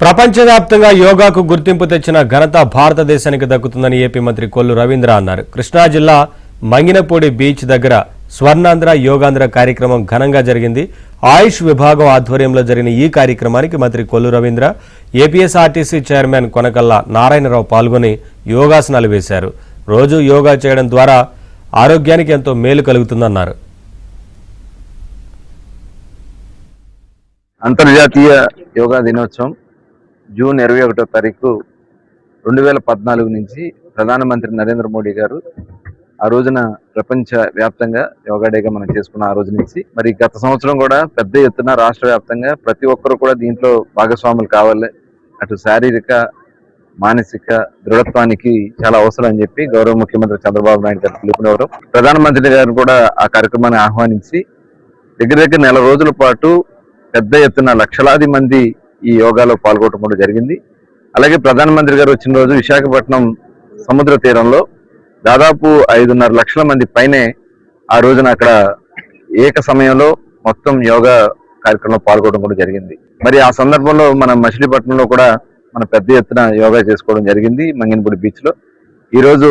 ప్రపంచవ్యాప్తంగా యోగాకు గుర్తింపు తెచ్చిన ఘనత భారతదేశానికి దక్కుతుందని ఏపీ మంత్రి కొల్లు రవీంద్ర అన్నారు. కృష్ణా జిల్లా మంగినపూడి బీచ్ దగ్గర స్వర్ణాంధ్ర యోగాంధ్ర కార్యక్రమం ఘనంగా జరిగింది. ఆయుష్ విభాగం ఆధ్వర్యంలో జరిగిన ఈ కార్యక్రమానికి మంత్రి కొల్లు రవీంద్ర, ఏపీఎస్ఆర్టీసీ చైర్మన్ కొనకళ్ళ నారాయణరావు పాల్గొని యోగాసనాలు వేశారు. రోజు యోగా చేయడం ద్వారా ఆరోగ్యానికి ఎంతో మేలు కలుగుతుందన్నారు. అంతర్జాతీయ యోగా దినోత్సవం జూన్ 21వ తారీఖు 2014 నుంచి ప్రధానమంత్రి నరేంద్ర మోడీ గారు ఆ రోజున ప్రపంచ వ్యాప్తంగా యోగా డేగా మనం చేసుకున్న ఆ రోజు నుంచి మరి గత సంవత్సరం కూడా పెద్ద ఎత్తున రాష్ట్ర వ్యాప్తంగా ప్రతి ఒక్కరు కూడా దీంట్లో భాగస్వాములు కావాలి. అటు శారీరక మానసిక దృఢత్వానికి చాలా అవసరం అని చెప్పి గౌరవ ముఖ్యమంత్రి చంద్రబాబు నాయుడు గారు పిలుపునివ్వడం, ప్రధానమంత్రి గారు కూడా ఆ కార్యక్రమాన్ని ఆహ్వానించి దగ్గర నెల రోజుల పాటు పెద్ద ఎత్తున లక్షలాది మంది ఈ యోగాలో పాల్గొనడం కూడా జరిగింది. అలాగే ప్రధానమంత్రి గారు వచ్చిన రోజు విశాఖపట్నం సముద్ర తీరంలో దాదాపు 5.5 లక్షల మంది పైనే ఆ రోజున అక్కడ ఏక సమయంలో మొత్తం యోగా కార్యక్రమంలో పాల్గొనడం కూడా జరిగింది. మరి ఆ సందర్భంలో మన మచిలీపట్నంలో కూడా మన పెద్ద ఎత్తున యోగా చేసుకోవడం జరిగింది మంగినపూడి బీచ్ లో. ఈరోజు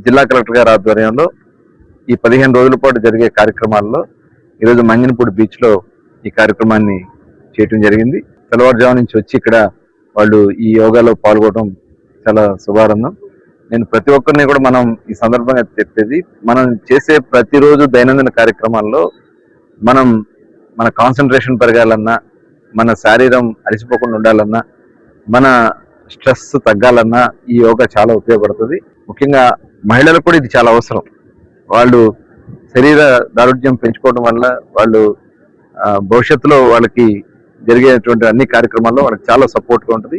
జిల్లా కలెక్టర్ గారి ఆధ్వర్యంలో ఈ 15 రోజుల పాటు జరిగే కార్యక్రమాల్లో ఈరోజు మంగినపూడి బీచ్ లో ఈ కార్యక్రమాన్ని చేయటం జరిగింది. తెల్లవారుజాము నుంచి వచ్చి ఇక్కడ వాళ్ళు ఈ యోగాలో పాల్గొనడం చాలా శుభారంభం. నేను ప్రతి ఒక్కరిని కూడా మనం ఈ సందర్భంగా చెప్పేది, మనం చేసే ప్రతిరోజు దైనందిన కార్యక్రమాల్లో మన కాన్సన్ట్రేషన్ పెరగాలన్నా, మన శరీరం అలసిపోకుండా ఉండాలన్నా, మన స్ట్రెస్ తగ్గాలన్నా ఈ యోగా చాలా ఉపయోగపడుతుంది. ముఖ్యంగా మహిళలకు కూడా ఇది చాలా అవసరం. వాళ్ళు శరీర దారుఢ్యం పెంచుకోవడం వల్ల వాళ్ళు భవిష్యత్తులో వాళ్ళకి జరిగేటువంటి అన్ని కార్యక్రమాల్లో వాళ్ళకి చాలా సపోర్ట్గా ఉంటుంది.